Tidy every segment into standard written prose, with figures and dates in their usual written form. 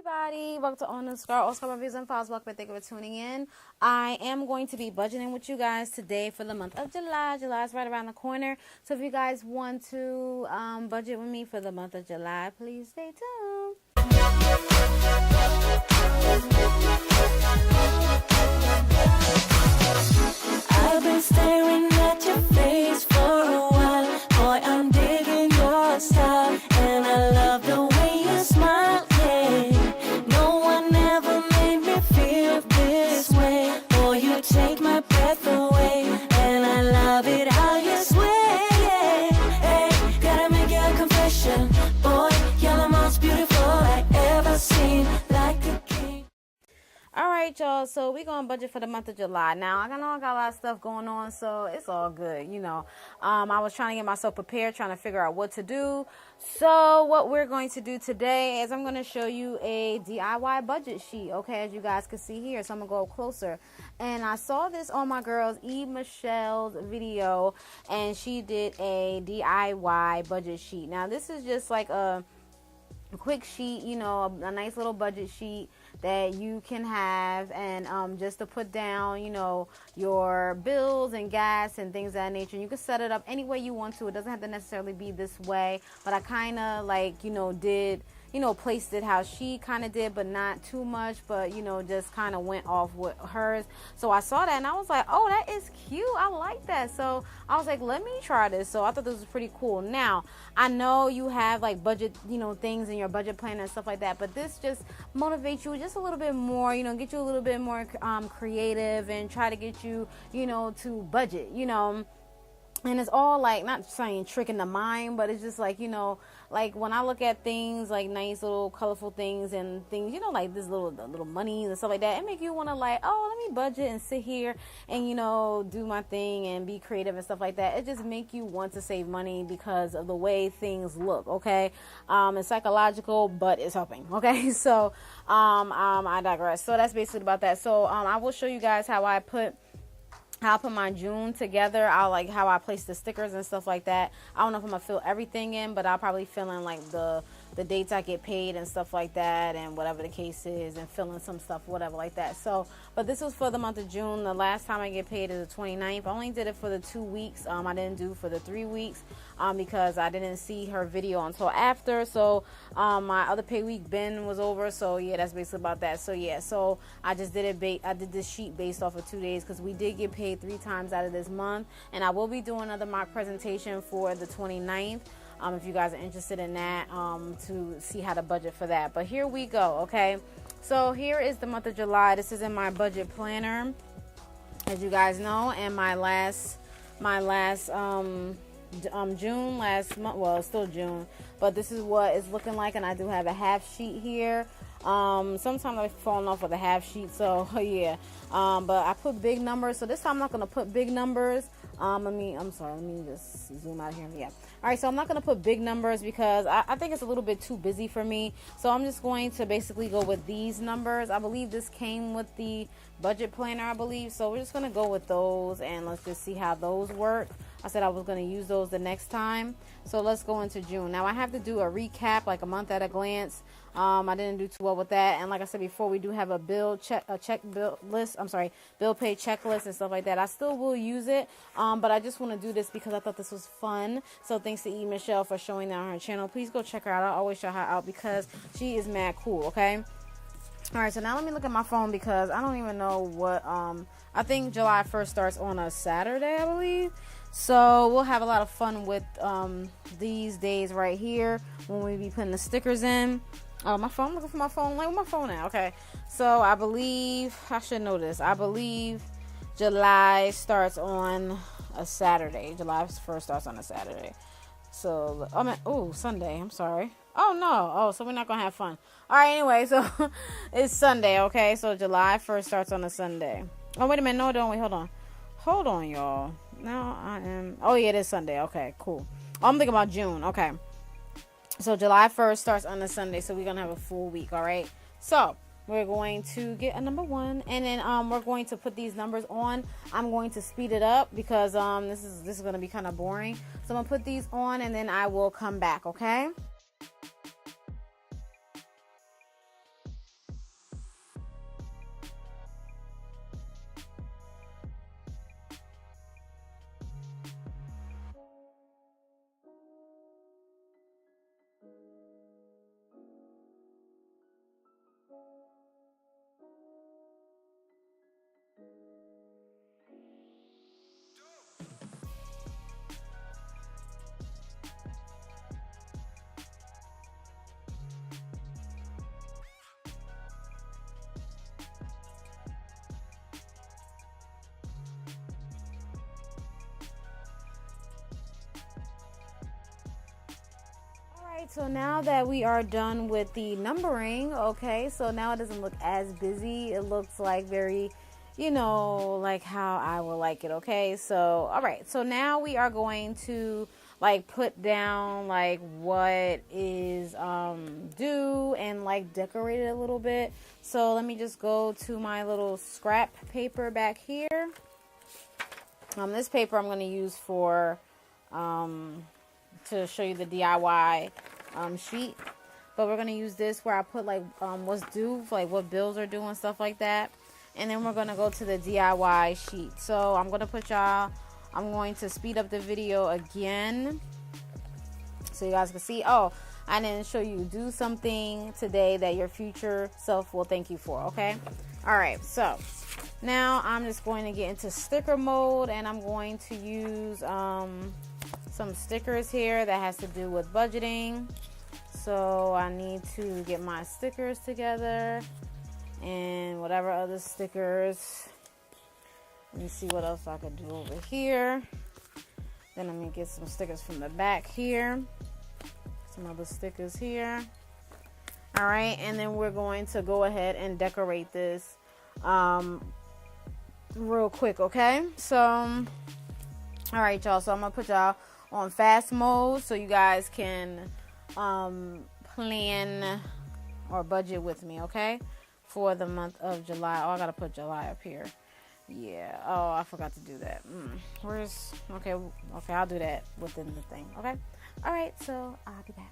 Everybody, welcome to On This Girl, Oscar Reviews and Files. Welcome, thank you for tuning in. I am going to be budgeting with you guys today for the month of July. July is right around the corner, so if you guys want to budget with me for the month of July, please stay tuned. I've been staring at your face for a while. Boy, I'm digging your style, and I love the way you smile. Yeah, no one ever made me feel this way. Boy, you take my breath away, and I love it how you sway. Yeah, hey, gotta make you a confession. Boy, you're the most beautiful I ever seen, like a king. Alright, y'all, so we're going to budget for the month of July. Now, I know I got a lot of stuff going on, so it's all good, you know. I was trying to get myself prepared, trying to figure out what to do. So, what we're going to do today is I'm going to show you a DIY budget sheet, okay, as you guys can see here. So, I'm going to go closer. And I saw this on my girl's Michelle's video, and she did a DIY budget sheet. Now, this is just like a quick sheet, you know, a nice little budget sheet that you can have, and just to put down, you know, your bills and gas and things of that nature. You can set it up any way you want to. It doesn't have to necessarily be this way, but I kind of like, you know, placed it how she kind of did, but not too much, but, you know, just kind of went off with hers. So I saw that and I was like, oh, that is cute. I like that. So I was like, let me try this. So I thought this was pretty cool. Now, I know you have like budget, you know, things in your budget plan and stuff like that, but this just motivates you just a little bit more, you know, get you a little bit more creative and try to get you, you know, to budget, you know. And it's all like, not saying tricking the mind, but it's just like, you know, like when I look at things like nice little colorful things and things, you know, like this little monies and stuff like that, it make you want to like, oh, let me budget and sit here and, you know, do my thing and be creative and stuff like that. It just make you want to save money because of the way things look, okay? It's psychological, but it's helping, okay? So I digress. So that's basically about that. So I will show you guys how I put my June together. I'll like how I place the stickers and stuff like that. I don't know if I'm gonna fill everything in, but I'll probably fill in like the dates I get paid and stuff like that, and whatever the case is, and fill in some stuff, whatever like that. So, but this was for the month of June. The last time I get paid is the 29th. I only did it for the 2 weeks. I didn't do for the 3 weeks because I didn't see her video until after. So my other pay week bin was over. So yeah, that's basically about that. So yeah, so I just did it. I did this sheet based off of 2 days because we did get paid 3 times out of this month, and I will be doing another mock presentation for the 29th. If you guys are interested in that, to see how to budget for that. But here we go, okay? So here is the month of July. This is in my budget planner, as you guys know, and my last June, last month, well, it's still June, but this is what it's looking like, and I do have a half sheet here. Sometimes I've fallen off with a half sheet, so yeah. But I put big numbers, so this time I'm not going to put big numbers. I'm sorry, let me just zoom out here. Yeah. All right, so I'm not going to put big numbers because I think it's a little bit too busy for me. So I'm just going to basically go with these numbers. I believe this came with the budget planner, I believe. So we're just going to go with those, and let's just see how those work. I said I was going to use those the next time. So let's go into June. Now I have to do a recap, like a month at a glance. I didn't do too well with that, and like I said before, we do have a bill pay checklist and stuff like that. I still will use it, but I just want to do this because I thought this was fun. So thanks to Michelle for showing that on her channel. Please go check her out. I always show her out because she is mad cool, okay? All right, so now let me look at my phone because I don't even know what, I think July 1st starts on a Saturday, I believe. So we'll have a lot of fun with these days right here when we be putting the stickers in. Oh, my phone, I'm looking for my phone. Like, where's my phone at? Okay. So I believe, I should know this. I believe July starts on a Saturday. July 1st starts on a Saturday. So, Sunday. I'm sorry. Oh, no. Oh, so we're not going to have fun. All right, anyway. So it's Sunday, okay? So July 1st starts on a Sunday. Oh, wait a minute. No, don't wait. Hold on. Hold on, y'all. Now I am. Oh, yeah, it is Sunday. Okay, cool. Oh, I'm thinking about June. Okay. So July 1st starts on a Sunday, so we're going to have a full week, all right? So we're going to get a number 1, and then we're going to put these numbers on. I'm going to speed it up because this is going to be kind of boring. So I'm going to put these on, and then I will come back, okay? So now that we are done with the numbering, okay, so now it doesn't look as busy. It looks like very, you know, like how I would like it, okay? So, all right, so now we are going to like put down like what is due and like decorate it a little bit. So let me just go to my little scrap paper back here. This paper I'm going to use for to show you the DIY sheet, but we're going to use this where I put like what's due, like what bills are due and stuff like that. And then we're going to go to the DIY sheet. So I'm going to put y'all, I'm going to speed up the video again so you guys can see. Oh, I didn't show you, do something today that your future self will thank you for, okay? All right, so now I'm just going to get into sticker mode, and I'm going to use some stickers here that has to do with budgeting. So I need to get my stickers together and whatever other stickers. Let me see what else I could do over here. Then I'm gonna get some stickers from the back here, some other stickers here. All right, and then we're going to go ahead and decorate this real quick, okay? So all right, y'all, so I'm gonna put y'all on fast mode so you guys can plan or budget with me, okay, for the month of July. Oh, I gotta put July up here. Yeah. Oh, I forgot to do that. Where's okay, I'll do that within the thing, okay? All right, so I'll be back.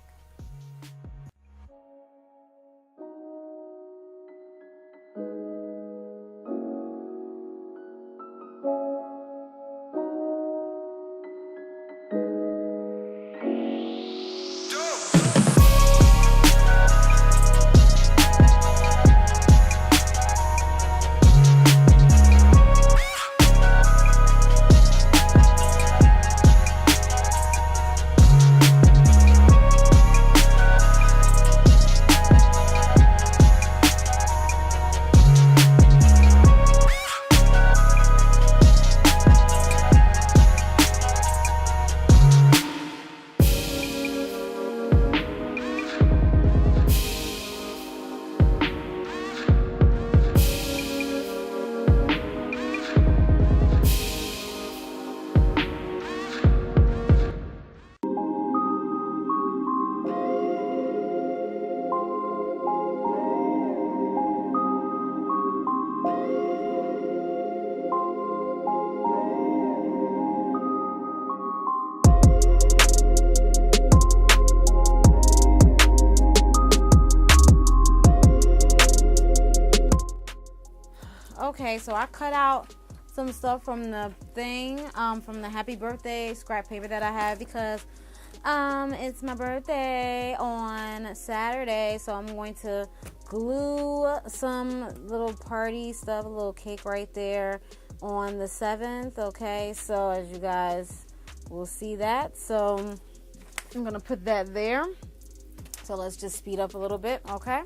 Okay, so I cut out some stuff from the thing, from the happy birthday scrap paper that I have, because it's my birthday on Saturday, so I'm going to glue some little party stuff, a little cake right there on the 7th, okay? So as you guys will see that, so I'm gonna put that there. So let's just speed up a little bit, okay?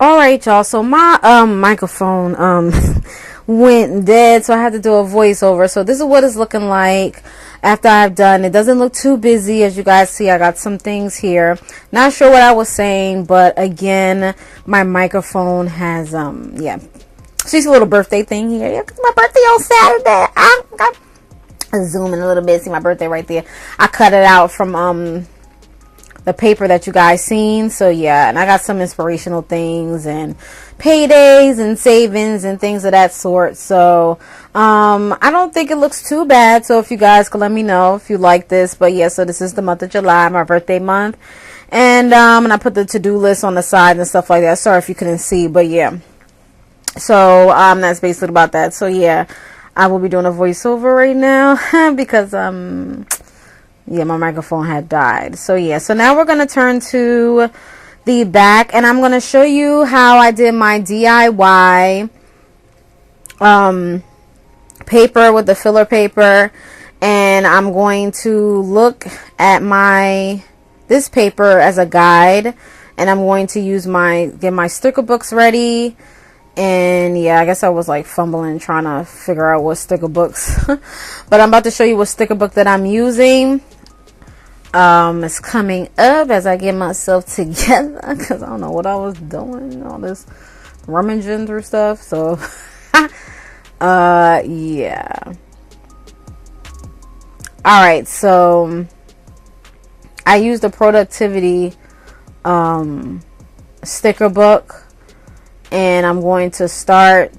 All right, y'all, so my microphone went dead, so I had to do a voiceover. So this is what it's looking like after I've done. It doesn't look too busy. As you guys see, I got some things here. Not sure what I was saying, but again, my microphone has yeah, she's a little birthday thing here. Yeah, 'cause my birthday on Saturday. I'll zoom in a little bit, see my birthday right there. I cut it out from the paper that you guys seen. So yeah, and I got some inspirational things and paydays and savings and things of that sort. So I don't think it looks too bad. So if you guys could let me know if you like this. But yeah, so this is the month of July, my birthday month. And I put the to-do list on the side and stuff like that. Sorry if you couldn't see, but yeah. So that's basically about that. So yeah, I will be doing a voiceover right now because yeah, my microphone had died. So yeah, so now we're going to turn to the back, and I'm going to show you how I did my DIY paper with the filler paper. And I'm going to look at this paper as a guide, and I'm going to use get my sticker books ready. And yeah, I guess I was like fumbling trying to figure out what sticker books but I'm about to show you what sticker book that I'm using. It's coming up as I get myself together because I don't know what I was doing, all this rummaging through stuff. So yeah, all right, so I used the productivity sticker book. And I'm going to start,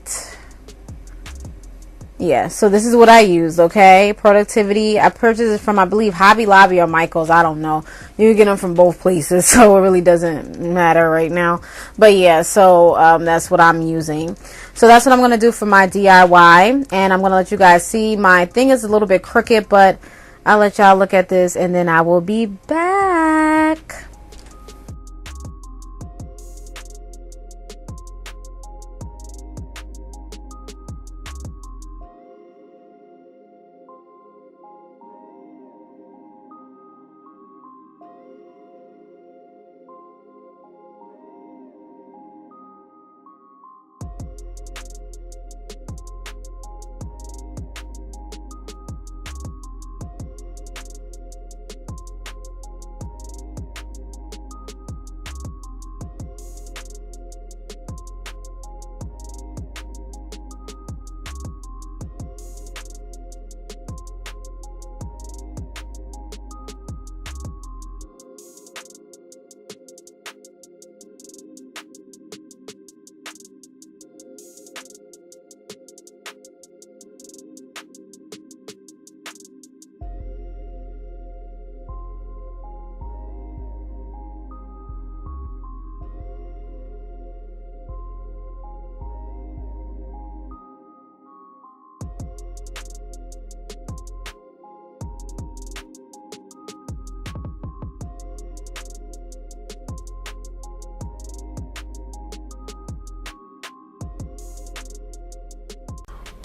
yeah, so this is what I used, okay? Productivity. I purchased it from, I believe, Hobby Lobby or Michael's. I don't know. You can get them from both places, so it really doesn't matter right now. But yeah, so that's what I'm using. So that's what I'm going to do for my DIY. And I'm going to let you guys see. My thing is a little bit crooked, but I'll let y'all look at this, and then I will be back.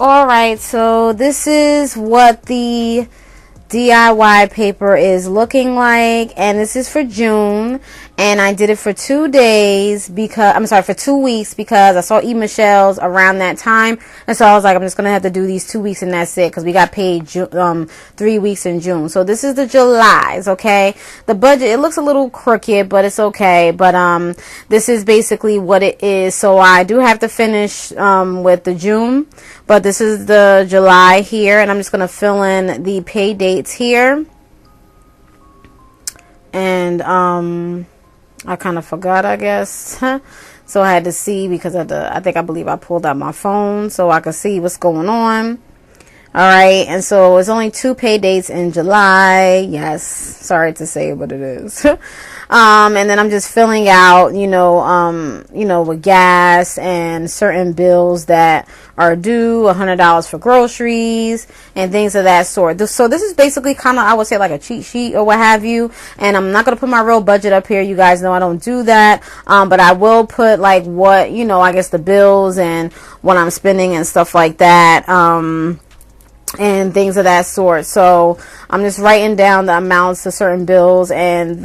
Alright, so this is what the DIY paper is looking like, and this is for June, and I did it for 2 days because, I'm sorry, for 2 weeks because I saw Michelle's around that time, and so I was like, I'm just going to have to do these 2 weeks and that's it, because we got paid 3 weeks in June. So this is the July's, okay? The budget, it looks a little crooked, but it's okay, but this is basically what it is. So I do have to finish with the June, but this is the July here, and I'm just going to fill in the pay dates here. And I kind of forgot, I guess. So I had to see because I believe I pulled out my phone so I could see what's going on. Alright, and so it's only 2 pay dates in July. Yes, sorry to say, but it is. And then I'm just filling out, with gas and certain bills that are due, $100 for groceries and things of that sort. So this is basically kind of, I would say, like a cheat sheet or what have you. And I'm not going to put my real budget up here. You guys know I don't do that. But I will put like what, I guess the bills and what I'm spending and stuff like that. And things of that sort. So I'm just writing down the amounts to certain bills, and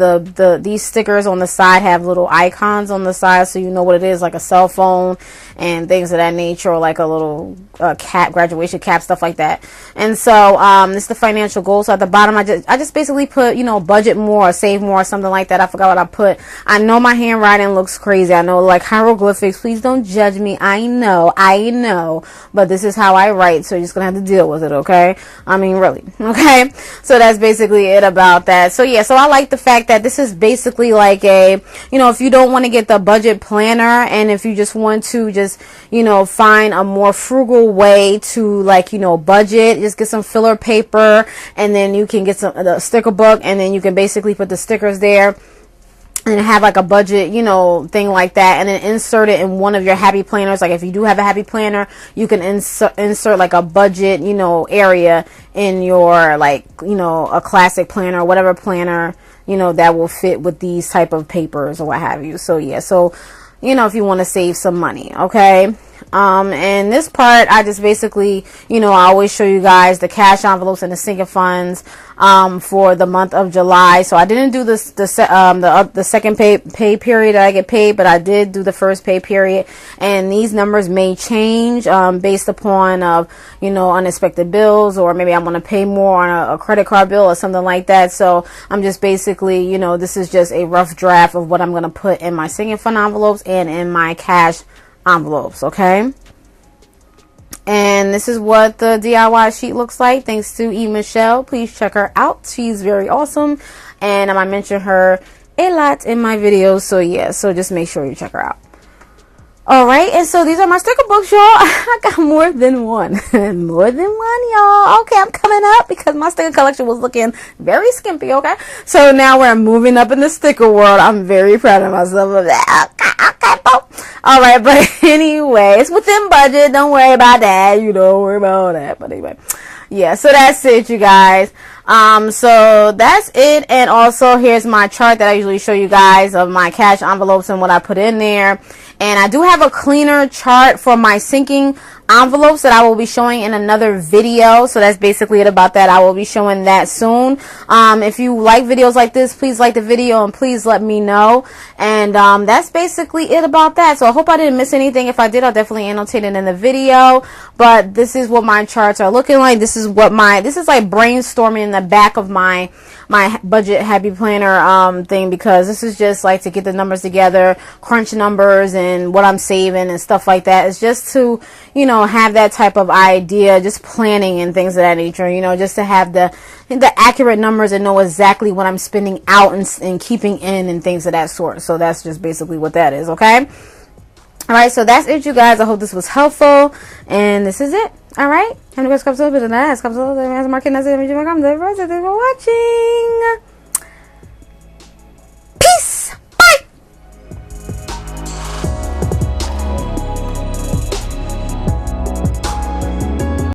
these stickers on the side have little icons on the side, so you know what it is, like a cell phone and things of that nature, or like a little cap, graduation cap, stuff like that. And so this is the financial goal. So at the bottom, I just basically put, you know, budget more, save more, something like that. I forgot what I put. I know my handwriting looks crazy. I know, like, hieroglyphics. Please don't judge me. I know, but this is how I write, so you're just gonna have to deal with it, okay? I mean, really, okay? So that's basically it about that. So yeah, so I like the fact that this is basically like a, you know, if you don't want to get the budget planner, and if you just want to just, you know, find a more frugal way to, like, you know, budget, just get some filler paper, and then you can get the sticker book, and then you can basically put the stickers there and have like a budget, you know, thing like that, and then insert it in one of your happy planners. Like if you do have a happy planner, you can insert like a budget, you know, area in your, like, you know, a classic planner or whatever planner, you know, that will fit with these type of papers or what have you. So yeah, so, you know, if you want to save some money, okay? And this part, I just basically, you know, I always show you guys the cash envelopes and the sinking funds for the month of July. So I didn't do the second pay period that I get paid, but I did do the first pay period, and these numbers may change based upon you know, unexpected bills, or maybe I'm going to pay more on a credit card bill or something like that. So I'm just basically, you know, this is just a rough draft of what I'm going to put in my sinking fund envelopes and in my cash envelopes, okay? And this is what the DIY sheet looks like, thanks to E. Michelle. Please check her out. She's very awesome, and I mention her a lot in my videos, so yeah, so just make sure you check her out. All right, and so these are my sticker books, y'all. I got more than one. More than one, y'all. Okay, I'm coming up because my sticker collection was looking very skimpy, okay? So now we're moving up in the sticker world. I'm very proud of myself of that. Okay, all right, but anyway, it's within budget. Don't worry about that. You don't worry about that. But anyway, yeah, so that's it, you guys. So that's it. And also, here's my chart that I usually show you guys of my cash envelopes and what I put in there. And I do have a cleaner chart for my sinking envelopes that I will be showing in another video. So that's basically it about that. I will be showing that soon. If you like videos like this, please like the video and please let me know. And that's basically it about that. So I hope I didn't miss anything. If I did, I'll definitely annotate it in the video. But this is what my charts are looking like. This is what this is like brainstorming in the back of my budget happy planner thing, because this is just like to get the numbers together, crunch numbers and what I'm saving and stuff like that. It's just to, you know, have that type of idea, just planning and things of that nature, you know, just to have the accurate numbers and know exactly what I'm spending out and keeping in and things of that sort. So that's just basically what that is, okay? All right, so that's it, you guys. I hope this was helpful, and this is it. All right, and the best comes over the last comes over the last market. Thanks for watching.